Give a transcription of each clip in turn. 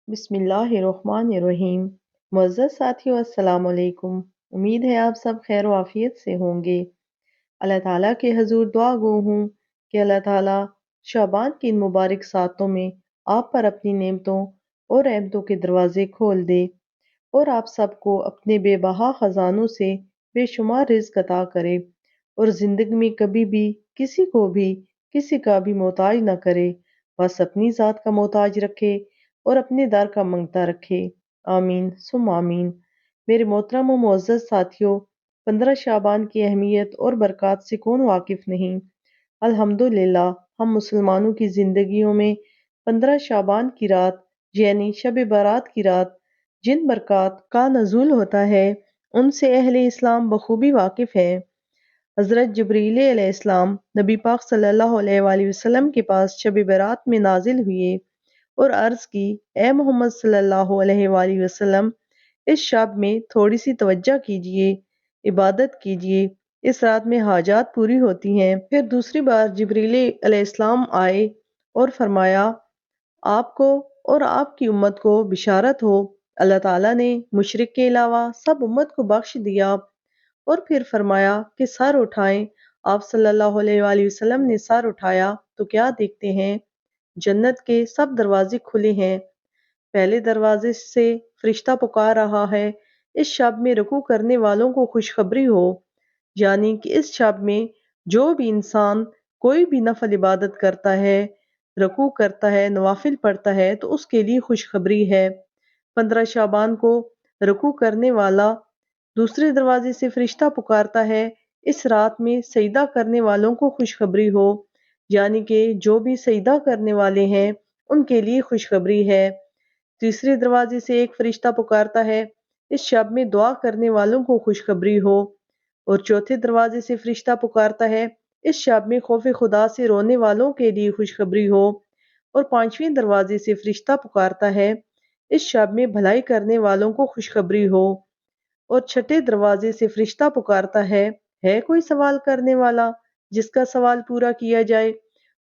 बिस्मिल्लाहिर्रहमानिर्रहीम। मुअज़्ज़ज़ साथियों, अस्सलाम वालेकुम। उम्मीद है आप सब खैर आफियत से होंगे। अल्लाह ताला के हजूर दुआ गो हूँ कि अल्लाह ताला शाबान की इन मुबारक सातों में आप पर अपनी नेमतों और रहमतों के दरवाजे खोल दे और आप सबको अपने बेबहा खजानों से बेशुमार रिज़्क अता करे और जिंदगी में कभी भी किसी को भी किसी का भी मोहताज न करे, बस अपनी ज़ात का मोहताज रखे और अपने दर का मंगता रखे। आमीन सुम आमीन। मेरे मोहतरम और मुअज़्ज़ज़ साथियों, 15 शाबान की अहमियत और बरक़ात से कौन वाकिफ़ नहीं। अल्हम्दुलिल्लाह हम मुसलमानों की ज़िंदगियों में 15 शाबान की रात यानी शब बारात की रात जिन बरक़ात का नज़ूल होता है उनसे अहले इस्लाम बखूबी वाकिफ़ है। हज़रत जिब्रील अलैहिस्सलाम नबी पाक सल्लल्लाहु अलैहि वसल्लम के पास शब बारात में नाजिल हुए और अर्ज़ की, ए मोहम्मद सल्लल्लाहु अलैहि वसल्लम, इस शब में थोड़ी सी तवज्जो कीजिए, इबादत कीजिए, इस रात में हाजात पूरी होती हैं। फिर दूसरी बार जिब्रील अलैहिस्सलाम आए और फरमाया, आपको और आपकी उम्मत को बिशारत हो, अल्लाह ताला ने मुशरिक के अलावा सब उम्मत को बख्श दिया। और फिर फरमाया कि सर उठाएं। आप सल्लल्लाहु अलैहि वसल्लम ने सर उठाया तो क्या देखते हैं, जन्नत के सब दरवाजे खुले हैं। पहले दरवाजे से फरिश्ता पुकार रहा है, इस शब में रुकू करने वालों को खुशखबरी हो, यानी कि इस शब में जो भी इंसान कोई भी नफल इबादत करता है, रुकू करता है, नवाफिल पढ़ता है तो उसके लिए खुशखबरी है। 15 शाबान को रुकू करने वाला दूसरे दरवाजे से फरिश्ता पुकारता है, इस रात में सजदा करने वालों को खुशखबरी हो, यानी कि जो भी सजदा करने वाले हैं उनके लिए खुशखबरी है। तीसरे दरवाजे से एक फरिश्ता पुकारता है, इस शब में दुआ करने वालों को खुशखबरी हो। और चौथे दरवाजे से फरिश्ता पुकारता है, इस शब में खौफ खुदा से रोने वालों के लिए खुशखबरी हो। और पांचवें दरवाजे से फरिश्ता पुकारता है, इस शब में भलाई करने वालों को खुशखबरी हो। और छठे दरवाजे से फरिश्ता पुकारता है कोई सवाल करने वाला जिसका सवाल पूरा किया जाए।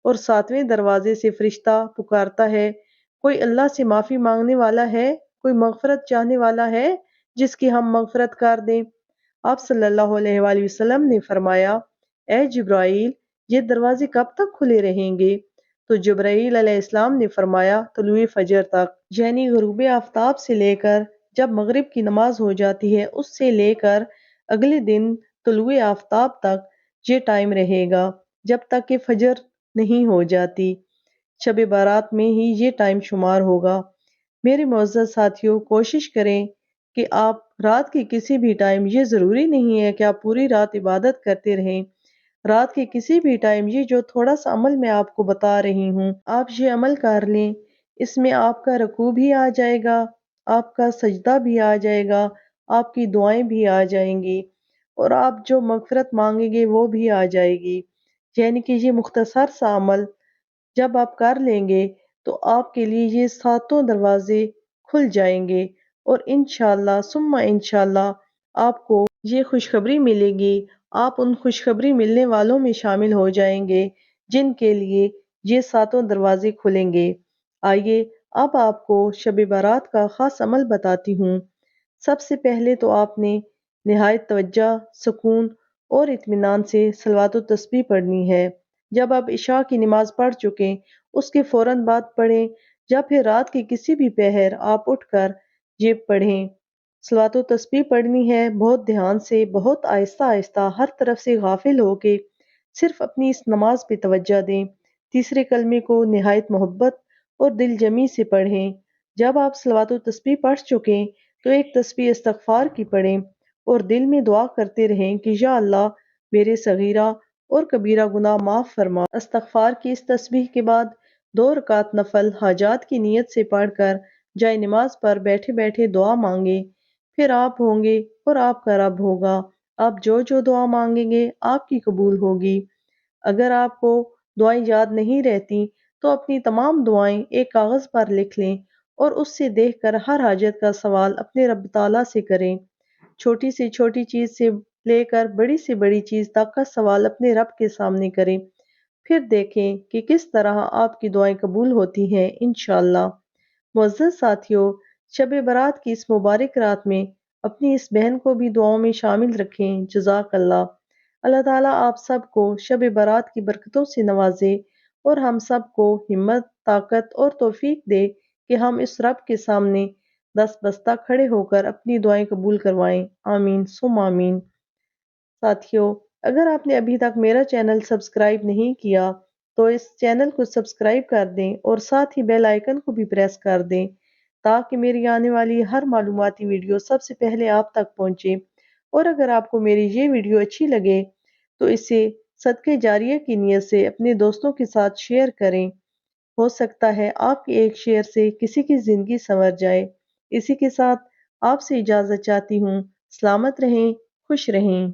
और सातवें दरवाजे से फरिश्ता पुकारता है, कोई अल्लाह से माफी मांगने वाला है, कोई मगफरत चाहने वाला है जिसकी हम मगफरत कर दें। आप सल्लल्लाहु अलैहि वसल्लम ने फरमाया, ए जिब्राइल, ये दरवाजे कब तक खुले रहेंगे? तो जिब्राइल अलैहिस्सलाम ने फरमाया, तुलुए फजर तक, यानी गुरूब आफ्ताब से लेकर जब मगरिब की नमाज हो जाती है उससे लेकर अगले दिन तुलुए आफ्ताब तक ये टाइम रहेगा, जब तक कि फजर नहीं हो जाती। शब बारात में ही ये टाइम शुमार होगा। मेरे मुअज़्ज़ज़ साथियों, कोशिश करें कि आप रात के किसी भी टाइम, ये ज़रूरी नहीं है कि आप पूरी रात इबादत करते रहें, रात के किसी भी टाइम ये जो थोड़ा सा अमल मैं आपको बता रही हूँ, आप ये अमल कर लें। इसमें आपका रुकू भी आ जाएगा, आपका सजदा भी आ जाएगा, आपकी दुआएं भी आ जाएंगी और आप जो मगफिरत मांगेंगे वो भी आ जाएगी। यानी कि ये मुख्तसर सा अमल जब आप कर लेंगे तो आपके लिए ये सातों दरवाजे खुल जाएंगे और इंशाअल्लाह सुम्मा इंशाअल्लाह आपको ये खुशखबरी मिलेगी। आप उन खुशखबरी मिलने वालों में शामिल हो जाएंगे जिनके लिए ये सातों दरवाजे खुलेंगे। आइए अब आपको शब बारात का खास अमल बताती हूँ। सबसे पहले तो आपने निहायत तवज्जो, सुकून और इत्मीनान से सलवात व तस्बीह पढ़नी है। जब आप इशा की नमाज पढ़ चुकें उसके फौरन बाद पढ़ें या फिर रात के किसी भी पहर आप उठकर ये पढ़ें। सलवात व तस्बीह पढ़नी है बहुत ध्यान से, बहुत आहिस्ता आहिस्ता, हर तरफ से गाफिल होके सिर्फ अपनी इस नमाज पे तवज्जो दें। तीसरे कलमे को निहायत मोहब्बत और दिल जमी से पढ़ें। जब आप सलवात व तस्बीह पढ़ चुकें तो एक तस्बीह इस्तगफार की पढ़ें और दिल में दुआ करते रहें कि या अल्लाह मेरे सगीरा और कबीरा गुनाह माफ फरमा। इस्तगफार की इस तस्बीह के बाद 2 रकात नफल हाजात की नीयत से पढ़कर जाए नमाज पर बैठे बैठे दुआ मांगे। फिर आप होंगे और आपका रब होगा। आप जो जो दुआ मांगेंगे आपकी कबूल होगी। अगर आपको दुआएं याद नहीं रहती तो अपनी तमाम दुआएं एक कागज पर लिख लें और उससे देखकर हर हाजत का सवाल अपने रब ताला से करें। छोटी से छोटी चीज से लेकर बड़ी से बड़ी चीज तक का सवाल अपने रब के सामने करें। फिर देखें कि किस तरह आपकी दुआएं कबूल होती हैं इंशाअल्लाह। मुअज़्ज़ज़ साथियों, शब बारात की इस मुबारक रात में अपनी इस बहन को भी दुआओं में शामिल रखें। जज़ाकल्लाह। अल्लाह ताला आप सबको शब बारात की बरकतों से नवाजे और हम सबको हिम्मत, ताकत और तौफीक दे कि हम इस रब के सामने दस्तबस्ता खड़े होकर अपनी दुआएं कबूल करवाएं। आमीन सुम आमीन। साथियों, अगर आपने अभी तक मेरा चैनल सब्सक्राइब नहीं किया तो इस चैनल को सब्सक्राइब कर दें और साथ ही बेल आइकन को भी प्रेस कर दें ताकि मेरी आने वाली हर मालूमाती वीडियो सबसे पहले आप तक पहुंचे। और अगर आपको मेरी ये वीडियो अच्छी लगे तो इसे सदके जारिया की नीयत से अपने दोस्तों के साथ शेयर करें। हो सकता है आपके एक शेयर से किसी की जिंदगी संवर जाए। इसी के साथ आपसे इजाजत चाहती हूँ। सलामत रहें, खुश रहें।